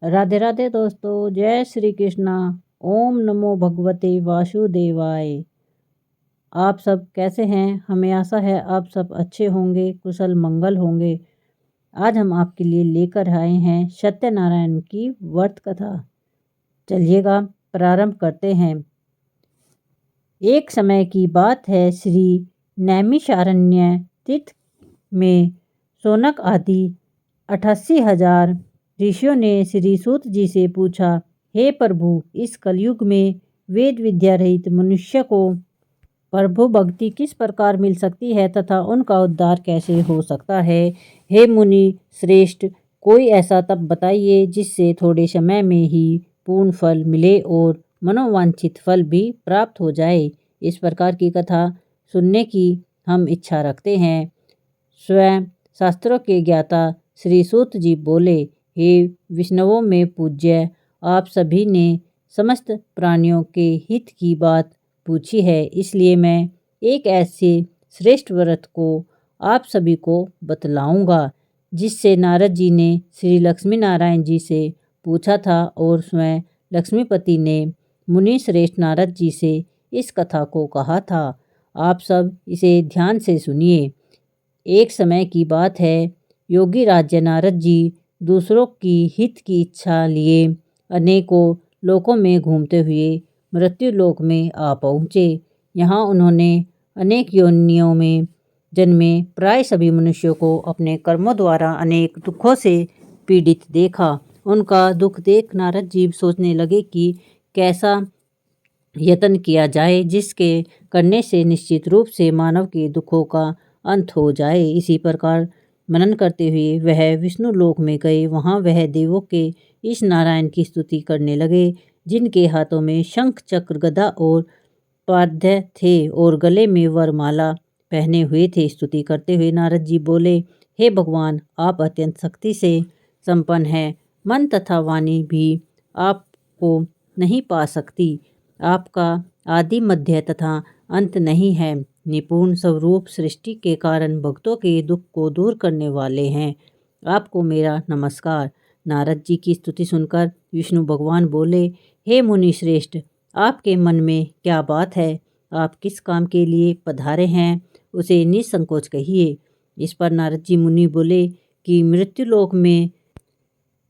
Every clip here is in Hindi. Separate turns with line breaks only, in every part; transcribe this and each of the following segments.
राधे राधे दोस्तों, जय श्री कृष्णा। ओम नमो भगवते वासुदेवाय। आप सब कैसे हैं? हमें आशा है आप सब अच्छे होंगे, कुशल मंगल होंगे। आज हम आपके लिए लेकर आए हैं सत्यनारायण की व्रत कथा। चलिएगा प्रारंभ करते हैं। एक समय की बात है, श्री नैमिषारण्य तीर्थ में शौनक आदि 88,000 ऋषियों ने श्री सूत जी से पूछा, हे प्रभु, इस कलयुग में वेद विद्या रहित मनुष्य को प्रभु भक्ति किस प्रकार मिल सकती है तथा उनका उद्धार कैसे हो सकता है? हे मुनि श्रेष्ठ, कोई ऐसा तप बताइए जिससे थोड़े समय में ही पूर्ण फल मिले और मनोवांछित फल भी प्राप्त हो जाए। इस प्रकार की कथा सुनने की हम इच्छा रखते हैं। स्वयं शास्त्रों के ज्ञाता श्री सूत जी बोले, हे विष्णुओं में पूज्य, आप सभी ने समस्त प्राणियों के हित की बात पूछी है, इसलिए मैं एक ऐसे श्रेष्ठ व्रत को आप सभी को बतलाऊंगा जिससे नारद जी ने श्री लक्ष्मी नारायण जी से पूछा था और स्वयं लक्ष्मीपति ने मुनि श्रेष्ठ नारद जी से इस कथा को कहा था। आप सब इसे ध्यान से सुनिए। एक समय की बात है, योगी राजा नारद जी दूसरों की हित की इच्छा लिए अनेकों लोकों में घूमते हुए मृत्यु लोक में आ पहुँचे। यहाँ उन्होंने अनेक योनियों में जन्मे प्राय सभी मनुष्यों को अपने कर्मों द्वारा अनेक दुखों से पीड़ित देखा। उनका दुख देख नारद जी सोचने लगे कि कैसा यत्न किया जाए जिसके करने से निश्चित रूप से मानव के दुखों का अंत हो जाए। इसी प्रकार मनन करते हुए वह विष्णु लोक में गए। वहाँ वह देवों के इस नारायण की स्तुति करने लगे, जिनके हाथों में शंख चक्र गदा और पाद्य थे और गले में वरमाला पहने हुए थे। स्तुति करते हुए नारद जी बोले, हे भगवान, आप अत्यंत शक्ति से संपन्न हैं। मन तथा वाणी भी आपको नहीं पा सकती। आपका आदि मध्य तथा अंत नहीं है। निपुण स्वरूप सृष्टि के कारण भक्तों के दुख को दूर करने वाले हैं। आपको मेरा नमस्कार। नारद जी की स्तुति सुनकर विष्णु भगवान बोले, हे मुनि श्रेष्ठ, आपके मन में क्या बात है? आप किस काम के लिए पधारे हैं, उसे निसंकोच कहिए। इस पर नारद जी मुनि बोले कि मृत्युलोक में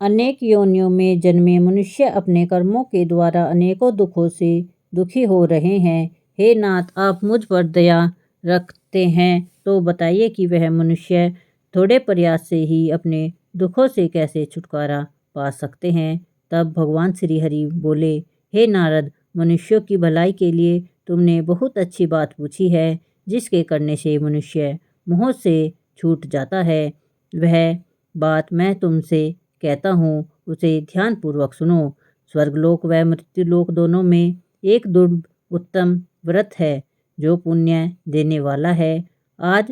अनेक योनियों में जन्मे मनुष्य अपने कर्मों के द्वारा अनेकों दुखों से दुखी हो रहे हैं। हे नाथ, आप मुझ पर दया रखते हैं तो बताइए कि वह मनुष्य थोड़े प्रयास से ही अपने दुखों से कैसे छुटकारा पा सकते हैं। तब भगवान श्री हरि बोले, हे नारद, मनुष्यों की भलाई के लिए तुमने बहुत अच्छी बात पूछी है, जिसके करने से मनुष्य मोह से छूट जाता है। वह बात मैं तुमसे कहता हूँ, उसे ध्यानपूर्वक सुनो। स्वर्गलोक व मृत्युलोक दोनों में एक दुर्लभ उत्तम व्रत है जो पुण्य देने वाला है। आज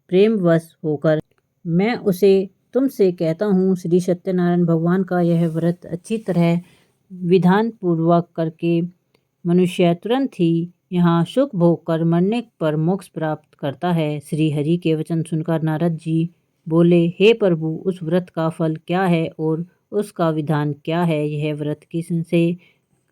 प्रेमवश होकर मैं उसे तुमसे कहता हूँ। श्री सत्यनारायण भगवान का यह व्रत अच्छी तरह विधान पूर्वक करके मनुष्य तुरंत ही यहाँ सुख भोग कर मरने पर मोक्ष प्राप्त करता है। श्री हरि के वचन सुनकर नारद जी बोले, हे प्रभु, उस व्रत का फल क्या है और उसका विधान क्या है? यह व्रत किससे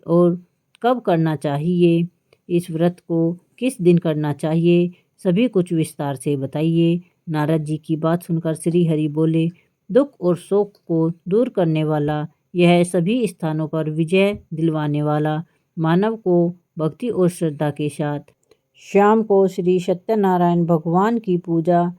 और कब करना चाहिए? इस व्रत को किस दिन करना चाहिए? सभी कुछ विस्तार से बताइए। नारद जी की बात सुनकर श्री हरि बोले, दुख और शोक को दूर करने वाला, यह सभी स्थानों पर विजय दिलवाने वाला, मानव को भक्ति और श्रद्धा के साथ शाम को श्री सत्यनारायण भगवान की पूजा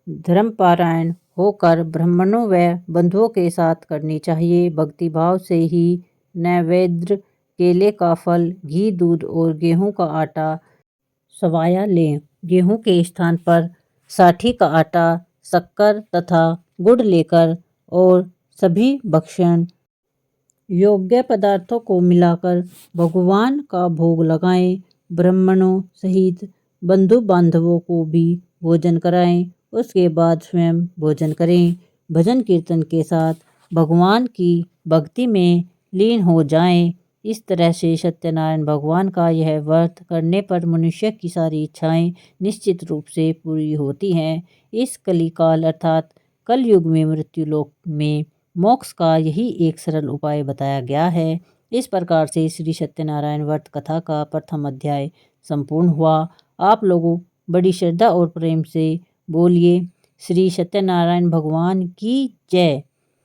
धर्मपारायण होकर ब्राह्मणों व बंधुओं के साथ करनी चाहिए। भक्ति भाव से ही नैवेद्य, केले का फल, घी, दूध और गेहूं का आटा सवाया लें। गेहूं के स्थान पर साठी का आटा, शक्कर तथा गुड़ लेकर और सभी भक्षण योग्य पदार्थों को मिलाकर भगवान का भोग लगाएं। ब्राह्मणों सहित बंधु बांधवों को भी भोजन कराएं। उसके बाद स्वयं भोजन करें। भजन कीर्तन के साथ भगवान की भक्ति में लीन हो जाएं। इस तरह से सत्यनारायण भगवान का यह व्रत करने पर मनुष्य की सारी इच्छाएं निश्चित रूप से पूरी होती हैं। इस कलिकाल अर्थात कलयुग में मृत्युलोक में मोक्ष का यही एक सरल उपाय बताया गया है। इस प्रकार से श्री सत्यनारायण व्रत कथा का प्रथम अध्याय संपूर्ण हुआ। आप लोगों बड़ी श्रद्धा और प्रेम से बोलिए श्री सत्यनारायण भगवान की जय।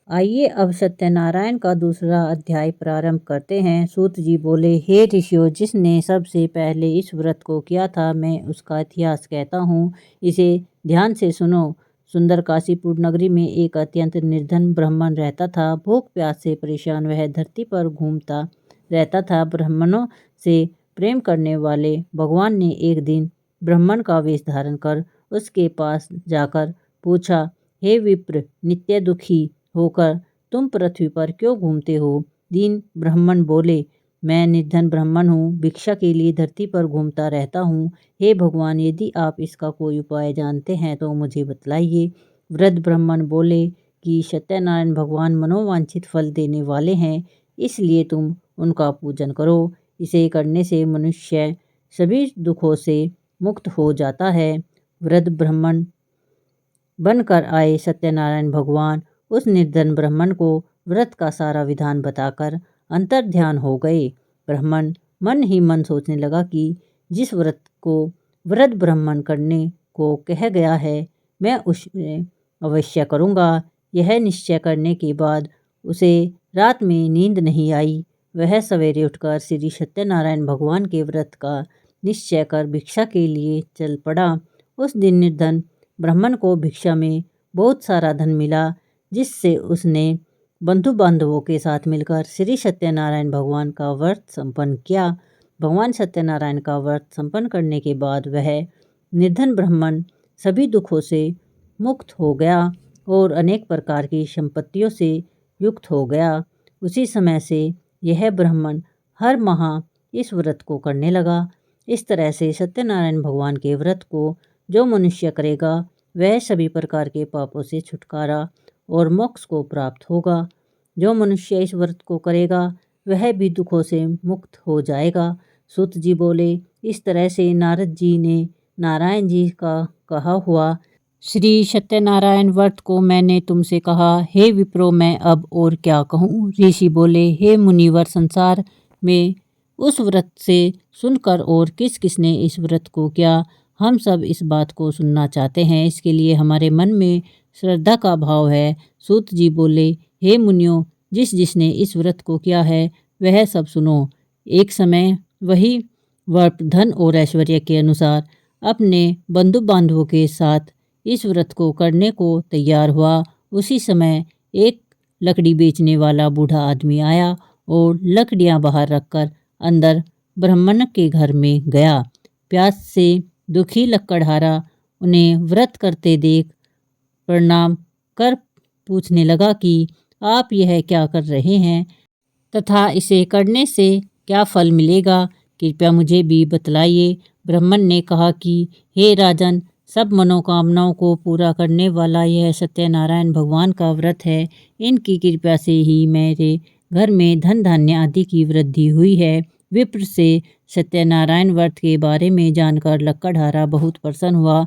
आइए अब सत्यनारायण का दूसरा अध्याय प्रारंभ करते हैं। सूत जी बोले, हे ऋषियों, जिसने सबसे पहले इस व्रत को किया था मैं उसका इतिहास कहता हूँ, इसे ध्यान से सुनो। सुंदर काशीपुर नगरी में एक अत्यंत निर्धन ब्राह्मण रहता था। भूख प्यास से परेशान वह धरती पर घूमता रहता था। ब्राह्मणों से प्रेम करने वाले भगवान ने एक दिन ब्राह्मण का वेश धारण कर उसके पास जाकर पूछा, हे विप्र, नित्य दुखी होकर तुम पृथ्वी पर क्यों घूमते हो? दीन ब्राह्मण बोले, मैं निर्धन ब्राह्मण हूँ, भिक्षा के लिए धरती पर घूमता रहता हूँ। हे भगवान, यदि आप इसका कोई उपाय जानते हैं तो मुझे बतलाइए। वृद्ध ब्राह्मण बोले कि सत्यनारायण भगवान मनोवांछित फल देने वाले हैं, इसलिए तुम उनका पूजन करो। इसे करने से मनुष्य सभी दुखों से मुक्त हो जाता है। वृद्ध ब्राह्मण बनकर आए सत्यनारायण भगवान उस निर्धन ब्राह्मण को व्रत का सारा विधान बताकर अंतर ध्यान हो गए। ब्राह्मण मन ही मन सोचने लगा कि जिस व्रत को वृद्ध ब्राह्मण करने को कह गया है मैं उसमें अवश्य करूँगा। यह निश्चय करने के बाद उसे रात में नींद नहीं आई। वह सवेरे उठकर श्री सत्यनारायण भगवान के व्रत का निश्चय कर भिक्षा के लिए चल पड़ा। उस दिन निर्धन ब्राह्मण को भिक्षा में बहुत सारा धन मिला, जिससे उसने बंधु बांधवों के साथ मिलकर श्री सत्यनारायण भगवान का व्रत संपन्न किया। भगवान सत्यनारायण का व्रत संपन्न करने के बाद वह निर्धन ब्राह्मण सभी दुखों से मुक्त हो गया और अनेक प्रकार की संपत्तियों से युक्त हो गया। उसी समय से यह ब्राह्मण हर माह इस व्रत को करने लगा। इस तरह से सत्यनारायण भगवान के व्रत को जो मनुष्य करेगा वह सभी प्रकार के पापों से छुटकारा और मोक्ष को प्राप्त होगा। जो मनुष्य इस व्रत को करेगा वह भी दुखों से मुक्त हो जाएगा। सूत जी बोले, इस तरह से नारद जी ने नारायण जी का कहा हुआ श्री सत्यनारायण व्रत को मैंने तुमसे कहा। हे विप्रो, मैं अब और क्या कहूँ? ऋषि बोले, हे मुनिवर, संसार में उस व्रत से सुनकर और किस किसने इस व्रत को किया, हम सब इस बात को सुनना चाहते हैं। इसके लिए हमारे मन में श्रद्धा का भाव है। सूत जी बोले, हे मुनियों, जिस जिसने इस व्रत को किया है वह सब सुनो। एक समय वही व्रत धन और ऐश्वर्य के अनुसार अपने बंधु बांधवों के साथ इस व्रत को करने को तैयार हुआ। उसी समय एक लकड़ी बेचने वाला बूढ़ा आदमी आया और लकड़ियां बाहर रखकर अंदर ब्राह्मण के घर में गया। प्यास से दुखी लकड़हारा उन्हें व्रत करते देख प्रणाम कर पूछने लगा कि आप यह क्या कर रहे हैं तथा इसे करने से क्या फल मिलेगा, कृपया मुझे भी बतलाइए। ब्राह्मण ने कहा कि हे राजन, सब मनोकामनाओं को पूरा करने वाला यह सत्यनारायण भगवान का व्रत है। इनकी कृपा से ही मेरे घर में धन धान्य आदि की वृद्धि हुई है। विप्र से सत्यनारायण व्रत के बारे में जानकर लकड़हारा बहुत प्रसन्न हुआ।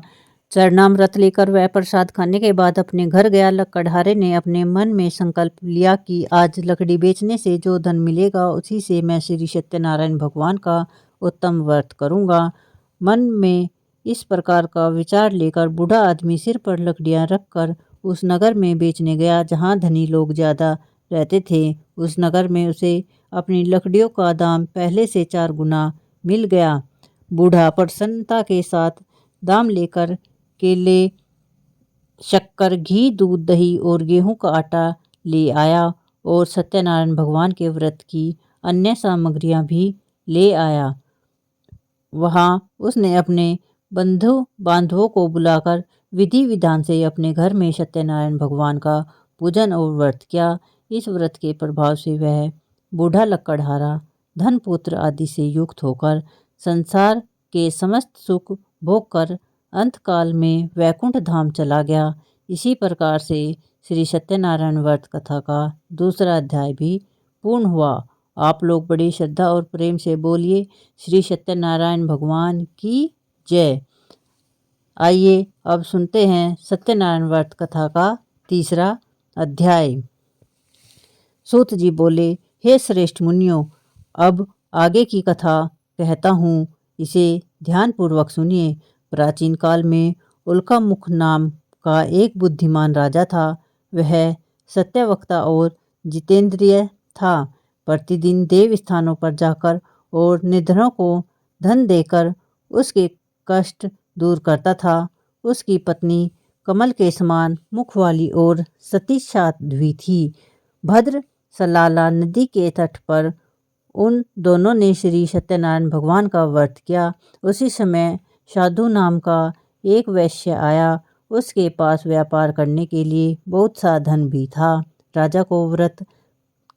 चरणामृत लेकर वह प्रसाद खाने के बाद अपने घर गया। लकड़हारे ने अपने मन में संकल्प लिया कि आज लकड़ी बेचने से जो धन मिलेगा उसी से मैं श्री सत्यनारायण भगवान का उत्तम व्रत करूँगा। मन में इस प्रकार का विचार लेकर बूढ़ा आदमी सिर पर लकड़ियाँ रखकर उस नगर में बेचने गया जहाँ धनी लोग ज़्यादा रहते थे। उस नगर में उसे अपनी लकड़ियों का दाम पहले से 4 गुना मिल गया। बूढ़ा प्रसन्नता के साथ दाम लेकर केले, शक्कर, घी, दूध, दही और गेहूं का आटा ले आया और सत्यनारायण भगवान के व्रत की अन्य सामग्रियां भी ले आया। वहां उसने अपने बंधु बांधवों को बुलाकर विधि विधान से अपने घर में सत्यनारायण भगवान का पूजन और व्रत किया। इस व्रत के प्रभाव से वह बूढ़ा लकड़हारा धन पुत्र आदि से युक्त होकर संसार के समस्त सुख भोग कर अंतकाल में वैकुंठ धाम चला गया। इसी प्रकार से श्री सत्यनारायण व्रत कथा का दूसरा अध्याय भी पूर्ण हुआ। आप लोग बड़ी श्रद्धा और प्रेम से बोलिए श्री सत्यनारायण भगवान की जय। आइए अब सुनते हैं सत्यनारायण व्रत कथा का तीसरा अध्याय। सूत जी बोले, हे श्रेष्ठ मुनियों, अब आगे की कथा कहता हूँ, इसे ध्यानपूर्वक सुनिए। प्राचीन काल में उल्कामुख नाम का एक बुद्धिमान राजा था। वह सत्यवक्ता और जितेंद्रिय था। प्रतिदिन देव स्थानों पर जाकर और निर्धनों को धन देकर उसके कष्ट दूर करता था। उसकी पत्नी कमल के समान मुख वाली और सती साध्वी थी। भद्र सलाला नदी के तट पर उन दोनों ने श्री सत्यनारायण भगवान का व्रत किया। उसी समय साधु नाम का एक वैश्य आया। उसके पास व्यापार करने के लिए बहुत सा धन भी था। राजा को व्रत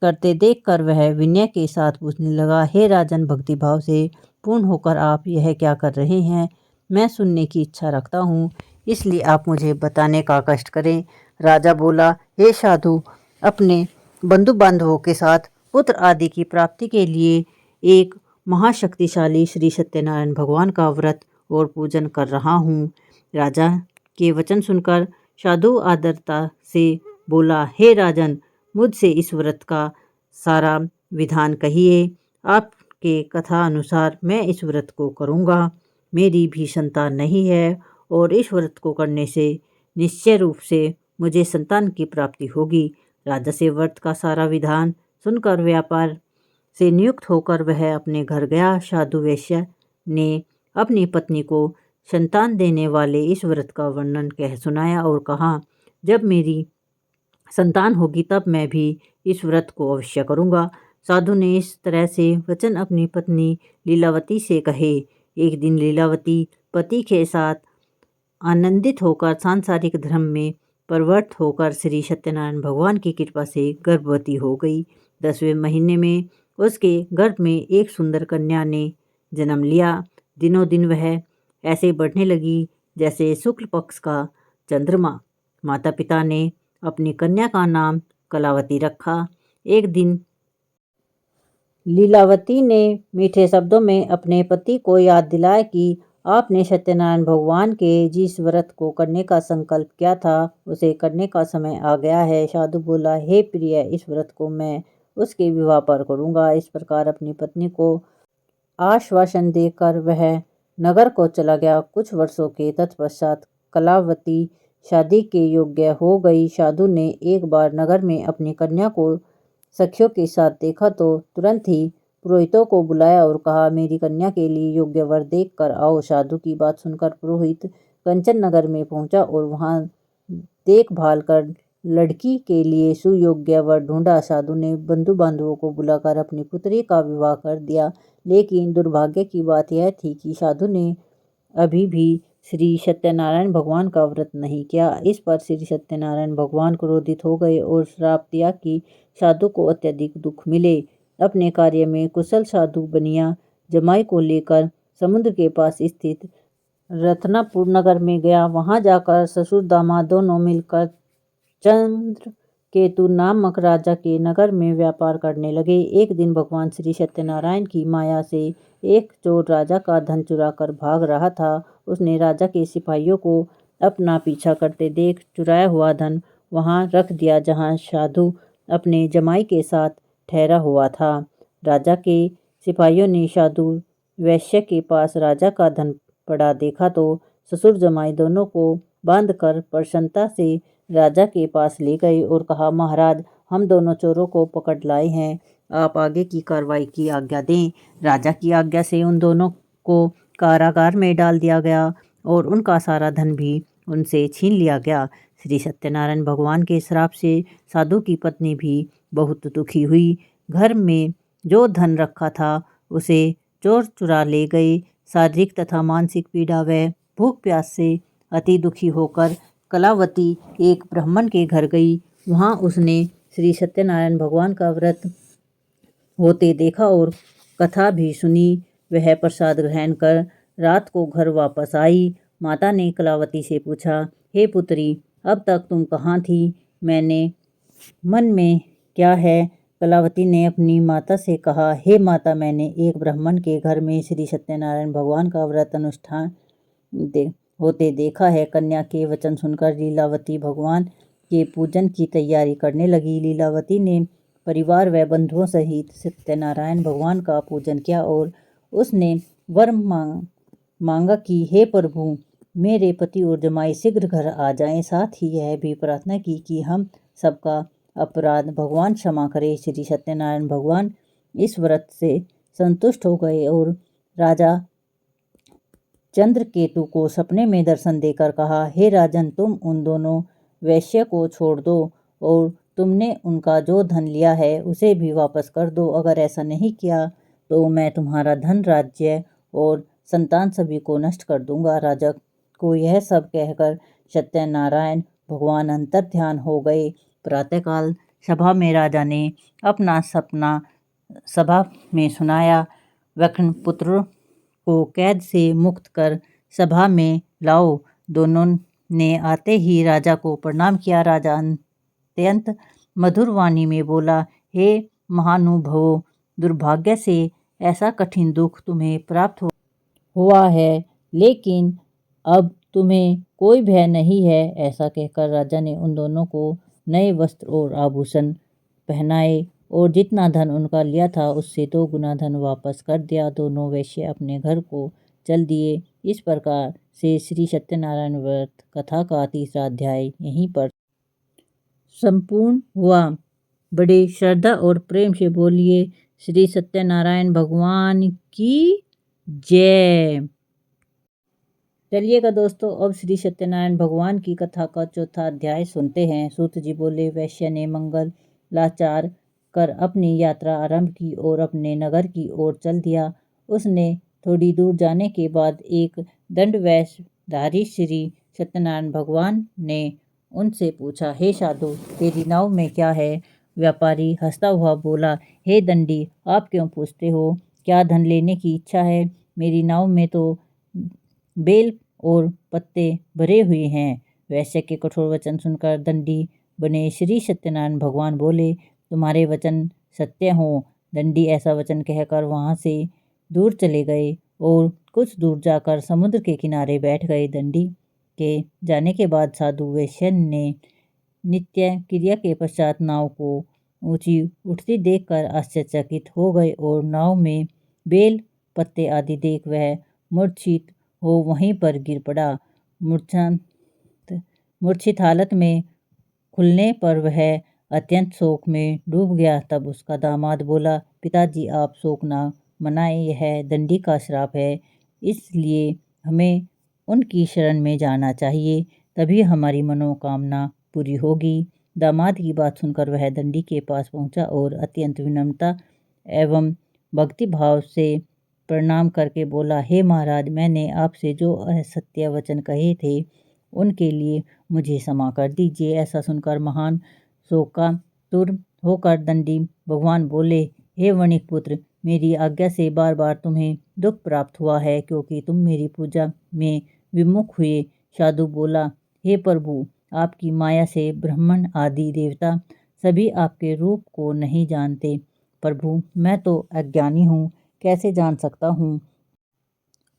करते देखकर वह विनय के साथ पूछने लगा, हे राजन, भक्तिभाव से पूर्ण होकर आप यह क्या कर रहे हैं? मैं सुनने की इच्छा रखता हूँ, इसलिए आप मुझे बताने का कष्ट करें। राजा बोला, हे साधु, अपने बंधु बांधवों के साथ पुत्र आदि की प्राप्ति के लिए एक महाशक्तिशाली श्री सत्यनारायण भगवान का व्रत और पूजन कर रहा हूँ। राजा के वचन सुनकर साधु आदरता से बोला, हे राजन, मुझसे इस व्रत का सारा विधान कहिए। आपके कथा अनुसार मैं इस व्रत को करूँगा। मेरी भी संतान नहीं है और इस व्रत को करने से निश्चय रूप से मुझे संतान की प्राप्ति होगी। राजा से व्रत का सारा विधान सुनकर व्यापार से नियुक्त होकर वह अपने घर गया। साधु वैश्य ने अपनी पत्नी को संतान देने वाले इस व्रत का वर्णन कह सुनाया और कहा, जब मेरी संतान होगी तब मैं भी इस व्रत को अवश्य करूँगा। साधु ने इस तरह से वचन अपनी पत्नी लीलावती से कहे। एक दिन लीलावती पति के साथ आनंदित होकर सांसारिक धर्म में प्रवृत्त होकर श्री सत्यनारायण भगवान की कृपा से गर्भवती हो गई। 10वें महीने में उसके गर्भ में एक सुंदर कन्या ने जन्म लिया। दिनों दिन वह ऐसे बढ़ने लगी जैसे शुक्ल पक्ष का चंद्रमा। माता पिता ने अपनी कन्या का नाम कलावती रखा। एक दिन लीलावती ने मीठे शब्दों में अपने पति को याद दिलाया कि आपने सत्यनारायण भगवान के जिस व्रत को करने का संकल्प किया था उसे करने का समय आ गया है। साधु बोला, हे प्रिय, इस व्रत को मैं उसके विवाह पर करूँगा। इस प्रकार अपनी पत्नी को आश्वासन देकर वह नगर को चला गया। कुछ वर्षों के तत्पश्चात कलावती शादी के योग्य हो गई। साधु ने एक बार नगर में अपनी कन्या को सखियों के साथ देखा तो तुरंत ही पुरोहितों को बुलाया और कहा, मेरी कन्या के लिए योग्य वर देख कर आओ। साधु की बात सुनकर पुरोहित कंचन नगर में पहुंचा और वहां देखभाल कर लड़की के लिए सुयोग्य वर ढूंढा। साधु ने बंधु बांधवों को बुलाकर अपनी पुत्री का विवाह कर दिया। लेकिन दुर्भाग्य की बात यह थी कि साधु ने अभी भी श्री सत्यनारायण भगवान का व्रत नहीं किया। इस पर श्री सत्यनारायण भगवान क्रोधित हो गए और श्राप दिया कि साधु को अत्यधिक दुख मिले। अपने कार्य में कुशल साधु बनिया जमाई को लेकर समुद्र के पास स्थित रत्नापुर नगर में गया। वहां जाकर ससुर दामाद दोनों मिलकर चंद्र केतु नामक राजा के नगर में व्यापार करने लगे। एक दिन भगवान श्री सत्यनारायण की माया से एक चोर राजा का धन चुरा कर भाग रहा था। उसने राजा के सिपाहियों को अपना पीछा करते देख चुराया हुआ धन वहां रख दिया जहां साधु अपने जमाई के साथ ठहरा हुआ था। राजा के सिपाहियों ने साधु वैश्य के पास राजा का धन पड़ा देखा तो ससुर जमाई दोनों को बांधकर प्रसन्नता से राजा के पास ले गए और कहा, महाराज, हम दोनों चोरों को पकड़ लाए हैं, आप आगे की कार्रवाई की आज्ञा दें। राजा की आज्ञा से उन दोनों को कारागार में डाल दिया गया और उनका सारा धन भी उनसे छीन लिया गया। श्री सत्यनारायण भगवान के श्राप से साधु की पत्नी भी बहुत दुखी हुई। घर में जो धन रखा था उसे चोर चुरा ले गए। शारीरिक तथा मानसिक पीड़ा व भूख प्यास से अति दुखी होकर कलावती एक ब्राह्मण के घर गई। वहां उसने श्री सत्यनारायण भगवान का व्रत होते देखा और कथा भी सुनी। वह प्रसाद ग्रहण कर रात को घर वापस आई। माता ने कलावती से पूछा, हे पुत्री, अब तक तुम कहाँ थी? मैंने मन में क्या है? कलावती ने अपनी माता से कहा, हे माता, मैंने एक ब्राह्मण के घर में श्री सत्यनारायण भगवान का व्रत अनुष्ठान होते देखा है। कन्या के वचन सुनकर लीलावती भगवान के पूजन की तैयारी करने लगी। लीलावती ने परिवार व बंधुओं सहित सत्यनारायण भगवान का पूजन किया और उसने वर मांगा कि हे प्रभु, मेरे पति और जमाई शीघ्र घर आ जाएं। साथ ही यह भी प्रार्थना की कि हम सबका अपराध भगवान क्षमा करे। श्री सत्यनारायण भगवान इस व्रत से संतुष्ट हो गए और राजा चंद्रकेतु को सपने में दर्शन देकर कहा, हे राजन, तुम उन दोनों वैश्य को छोड़ दो और तुमने उनका जो धन लिया है उसे भी वापस कर दो। अगर ऐसा नहीं किया तो मैं तुम्हारा धन, राज्य और संतान सभी को नष्ट कर दूंगा। राजा को यह सब कहकर सत्यनारायण भगवान अंतर ध्यान हो गए। प्रातःकाल सभा में राजा ने अपना सपना सभा में सुनाया। वक्षपुत्र को कैद से मुक्त कर सभा में लाओ। दोनों ने आते ही राजा को प्रणाम किया। राजा अत्यंत मधुर वाणी में बोला, हे महानुभावों, दुर्भाग्य से ऐसा कठिन दुख तुम्हें प्राप्त हुआ है, लेकिन अब तुम्हें कोई भय नहीं है। ऐसा कहकर राजा ने उन दोनों को नए वस्त्र और आभूषण पहनाए और जितना धन उनका लिया था उससे 2 गुना धन वापस कर दिया। दोनों वैश्य अपने घर को चल दिए। इस प्रकार से श्री सत्यनारायण व्रत कथा का 3रा अध्याय यहीं पर संपूर्ण हुआ। बड़े श्रद्धा और प्रेम से बोलिए श्री सत्यनारायण भगवान की जय। चलिएगा दोस्तों, अब श्री सत्यनारायण भगवान की कथा का 4था अध्याय सुनते हैं। सूत जी बोले, वैश्य ने मंगलाचार कर अपनी यात्रा आरंभ की और अपने नगर की ओर चल दिया। उसने थोड़ी दूर जाने के बाद एक दंड वेशधारी श्री सत्यनारायण भगवान ने उनसे पूछा, हे साधु, तेरी नाव में क्या है? व्यापारी हंसता हुआ बोला, हे दंडी, आप क्यों पूछते हो? क्या धन लेने की इच्छा है? मेरी नाव में तो बेल और पत्ते भरे हुए हैं। वैश्य के कठोर वचन सुनकर दंडी बने श्री सत्यनारायण भगवान बोले, तुम्हारे वचन सत्य हो। दंडी ऐसा वचन कहकर वहां से दूर चले गए और कुछ दूर जाकर समुद्र के किनारे बैठ गए। दंडी के जाने के बाद साधु वैश्य ने नित्य क्रिया के पश्चात नाव को ऊंची उठती देखकर आश्चर्यचकित हो गए और नाव में बेल पत्ते आदि देख वह मूर्छित हो वहीं पर गिर पड़ा। मूर्छित हालत में खुलने पर वह अत्यंत शोक में डूब गया। तब उसका दामाद बोला, पिताजी, आप शोक ना मनाएं, यह दंडी का श्राप है, इसलिए हमें उनकी शरण में जाना चाहिए, तभी हमारी मनोकामना पूरी होगी। दामाद की बात सुनकर वह दंडी के पास पहुंचा और अत्यंत विनम्रता एवं भक्तिभाव से प्रणाम करके बोला, हे महाराज, मैंने आपसे जो असत्य वचन कहे थे उनके लिए मुझे क्षमा कर दीजिए। ऐसा सुनकर महान शोकातुर होकर दंडी भगवान बोले, हे वणिक पुत्र, मेरी आज्ञा से बार बार तुम्हें दुख प्राप्त हुआ है क्योंकि तुम मेरी पूजा में विमुख हुए। साधु बोला, हे प्रभु, आपकी माया से ब्राह्मण आदि देवता सभी आपके रूप को नहीं जानते। प्रभु, मैं तो अज्ञानी हूँ, कैसे जान सकता हूँ?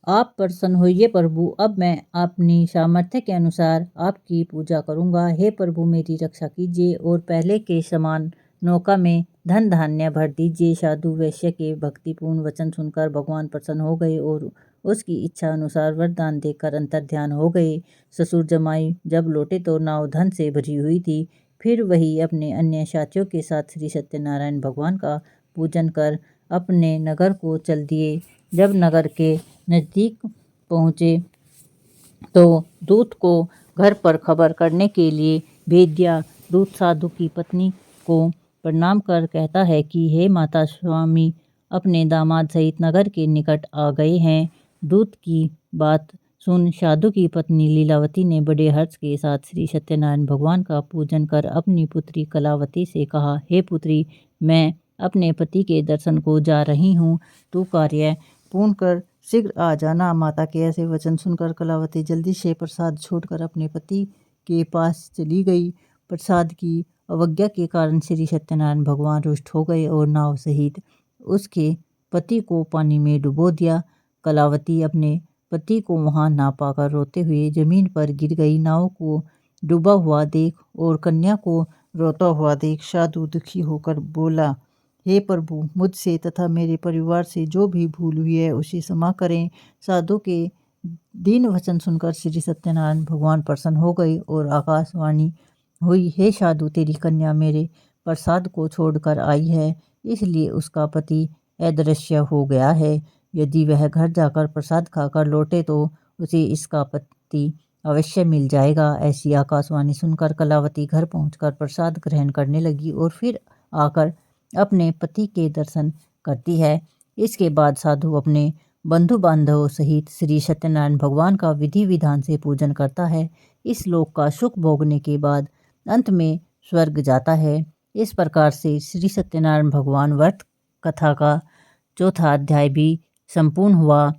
आप प्रसन्न होइए प्रभु, अब मैं अपनी सामर्थ्य के अनुसार आपकी पूजा करूँगा। हे प्रभु, मेरी रक्षा कीजिए और पहले के समान नौका में धन धान्य भर दीजिए। साधु वैश्य के भक्तिपूर्ण वचन सुनकर भगवान प्रसन्न हो गए और उसकी इच्छा अनुसार वरदान देकर अंतर्ध्यान हो गए। ससुर जमाई जब लौटे तो नाव धन से भरी हुई थी। फिर वही अपने अन्य साथियों के साथ श्री सत्यनारायण भगवान का पूजन कर अपने नगर को चल दिए। जब नगर के नज़दीक पहुँचे तो दूत को घर पर खबर करने के लिए भेज दिया। दूत साधु की पत्नी को प्रणाम कर कहता है कि हे माता, स्वामी अपने दामाद सहित नगर के निकट आ गए हैं। दूत की बात सुन साधु की पत्नी लीलावती ने बड़े हर्ष के साथ श्री सत्यनारायण भगवान का पूजन कर अपनी पुत्री कलावती से कहा, हे पुत्री, मैं अपने पति के दर्शन को जा रही हूँ, तू कार्य पूर्ण कर शीघ्र आ जाना। माता के ऐसे वचन सुनकर कलावती जल्दी से प्रसाद छोड़कर अपने पति के पास चली गई। प्रसाद की अवज्ञा के कारण श्री सत्यनारायण भगवान रुष्ट हो गए और नाव सहित उसके पति को पानी में डुबो दिया। कलावती अपने पति को वहां ना पाकर रोते हुए जमीन पर गिर गई। नाव को डूबा हुआ देख और कन्या को
रोता हुआ देख साधु दुखी होकर बोला, हे प्रभु, मुझसे तथा मेरे परिवार से जो भी भूल हुई है उसे क्षमा करें। साधु के दीन वचन सुनकर श्री सत्यनारायण भगवान प्रसन्न हो गए और आकाशवाणी हुई, हे साधु, तेरी कन्या मेरे प्रसाद को छोड़कर आई है, इसलिए उसका पति अदृश्य हो गया है। यदि वह घर जाकर प्रसाद खाकर लौटे तो उसे इसका पति अवश्य मिल जाएगा। ऐसी आकाशवाणी सुनकर कलावती घर पहुंचकर प्रसाद ग्रहण करने लगी और फिर आकर अपने पति के दर्शन करती है। इसके बाद साधु अपने बंधु बांधवों सहित श्री सत्यनारायण भगवान का विधि विधान से पूजन करता है। इस लोक का सुख भोगने के बाद अंत में स्वर्ग जाता है। इस प्रकार से श्री सत्यनारायण भगवान व्रत कथा का चौथा अध्याय भी संपूर्ण हुआ।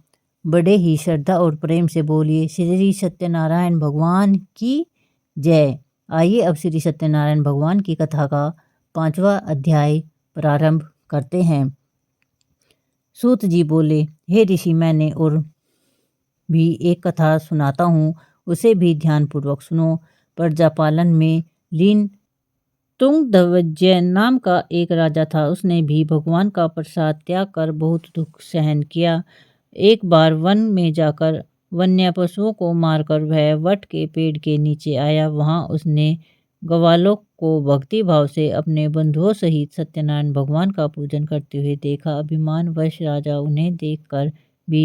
बड़े ही श्रद्धा और प्रेम से बोलिए श्री सत्यनारायण भगवान की जय। आइए अब श्री सत्यनारायण भगवान की कथा का 5वां अध्याय प्रारंभ करते हैं। सूत जी बोले, हे ऋषि, मैंने और भी एक कथा सुनाता हूँ, उसे भी ध्यानपूर्वक सुनो। प्रजापालन में लीन तुंगध्वज नाम का एक राजा था। उसने भी भगवान का प्रसाद त्याग कर बहुत दुख सहन किया। एक बार वन में जाकर वन्य पशुओं को मारकर वह वट के पेड़ के नीचे आया। वहां उसने ग्वालों को भक्ति भाव से अपने बंधुओं सहित सत्यनारायण भगवान का पूजन करते हुए देखा। अभिमानवश राजा उन्हें देखकर भी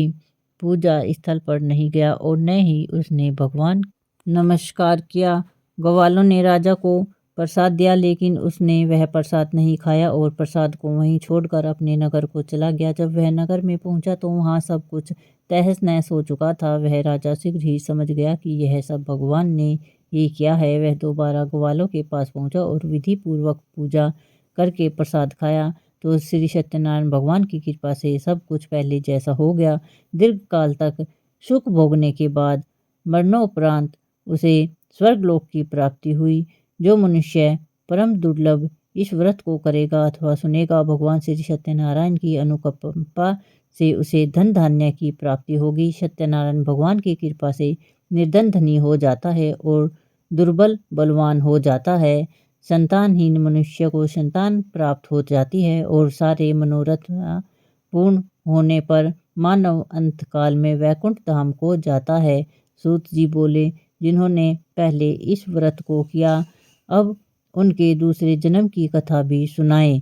पूजा स्थल पर नहीं गया और न ही उसने भगवान नमस्कार किया। ग्वालों ने राजा को प्रसाद दिया, लेकिन उसने वह प्रसाद नहीं खाया और प्रसाद को वहीं छोड़कर अपने नगर को चला गया। जब वह नगर में पहुंचा तो वहां सब कुछ तहस नहस हो चुका था। वह राजा शीघ्र ही समझ गया कि यह सब भगवान ने ही किया है। वह दोबारा ग्वालों के पास पहुंचा और विधि पूर्वक पूजा करके प्रसाद खाया तो श्री सत्यनारायण भगवान की कृपा से सब कुछ पहले जैसा हो गया। दीर्घ काल तक सुख भोगने के बाद मरणोपरांत उसे स्वर्गलोक की प्राप्ति हुई। जो मनुष्य परम दुर्लभ इस व्रत को करेगा अथवा सुनेगा, भगवान श्री सत्यनारायण की अनुकंपा से उसे धन धान्य की प्राप्ति होगी। सत्यनारायण भगवान की कृपा से निर्धन धनी हो जाता है और दुर्बल बलवान हो जाता है। संतानहीन मनुष्य को संतान प्राप्त हो जाती है और सारे मनोरथ पूर्ण होने पर मानव अंतकाल में वैकुंठ धाम को जाता है। सूत जी बोले, जिन्होंने पहले इस व्रत को किया अब उनके दूसरे जन्म की कथा भी सुनाए।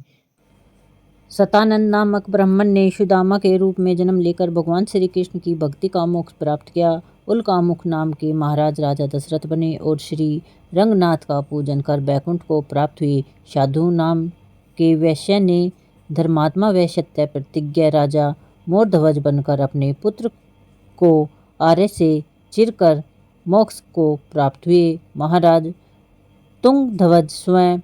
सतानंद नामक ब्राह्मण ने सुदामा के रूप में जन्म लेकर भगवान श्री कृष्ण की भक्ति का मोक्ष प्राप्त किया। उल्कामुख नाम के महाराज राजा दशरथ बने और श्री रंगनाथ का पूजन कर बैकुंठ को प्राप्त हुए। साधु नाम के वैश्य ने धर्मात्मा व सत्य प्रतिज्ञा राजा मोरध्वज बनकर अपने पुत्र को आर्य से चिरकर मोक्ष को प्राप्त हुए। महाराज तुंगध्वज स्वयं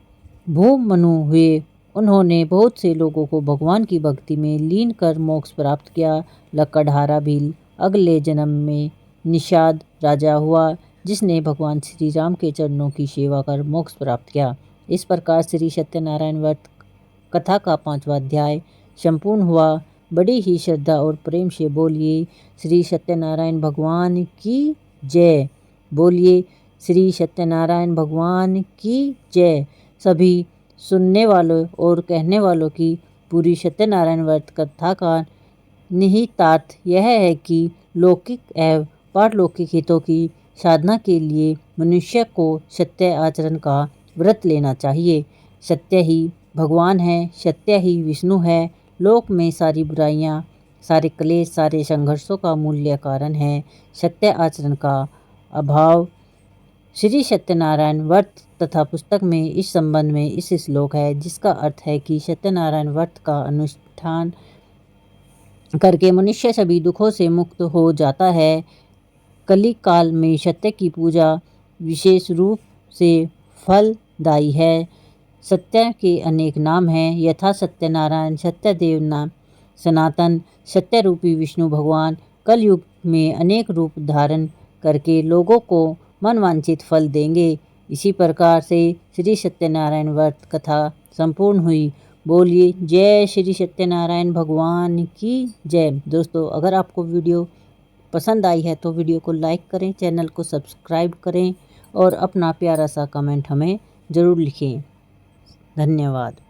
भूमनु हुए। उन्होंने बहुत से लोगों को भगवान की भक्ति में लीन कर मोक्ष प्राप्त किया। लकड़हारा भील अगले जन्म में निषाद राजा हुआ, जिसने भगवान श्री राम के चरणों की सेवा कर मोक्ष प्राप्त किया। इस प्रकार श्री सत्यनारायण व्रत कथा का 5वां अध्याय संपूर्ण हुआ। बड़ी ही श्रद्धा और प्रेम से बोलिए श्री सत्यनारायण भगवान की जय। बोलिए श्री सत्यनारायण भगवान की जय। सभी सुनने वालों और कहने वालों की पूरी सत्यनारायण व्रत कथा का निहितार्थ यह है कि लौकिक एवं पारलौकिक हितों की साधना के लिए मनुष्य को सत्य आचरण का व्रत लेना चाहिए। सत्य ही भगवान है, सत्य ही विष्णु है। लोक में सारी बुराइयां, सारे क्लेश, सारे संघर्षों का मूल्य कारण है सत्य आचरण का अभाव। श्री सत्यनारायण व्रत तथा पुस्तक में इस संबंध में इस श्लोक है, जिसका अर्थ है कि सत्यनारायण व्रत का अनुष्ठान करके मनुष्य सभी दुखों से मुक्त हो जाता है। कली काल में सत्य की पूजा विशेष रूप से फलदायी है। सत्य के अनेक नाम हैं, यथा सत्यनारायण, सत्यदेव नाम, सनातन, सत्य रूपी विष्णु भगवान कलयुग में अनेक रूप धारण करके लोगों को मनवांछित फल देंगे। इसी प्रकार से श्री सत्यनारायण व्रत कथा संपूर्ण हुई। बोलिए जय श्री सत्यनारायण भगवान की जय। दोस्तों, अगर आपको वीडियो पसंद आई है तो वीडियो को लाइक करें, चैनल को सब्सक्राइब करें और अपना प्यारा सा कमेंट हमें ज़रूर लिखें।
धन्यवाद।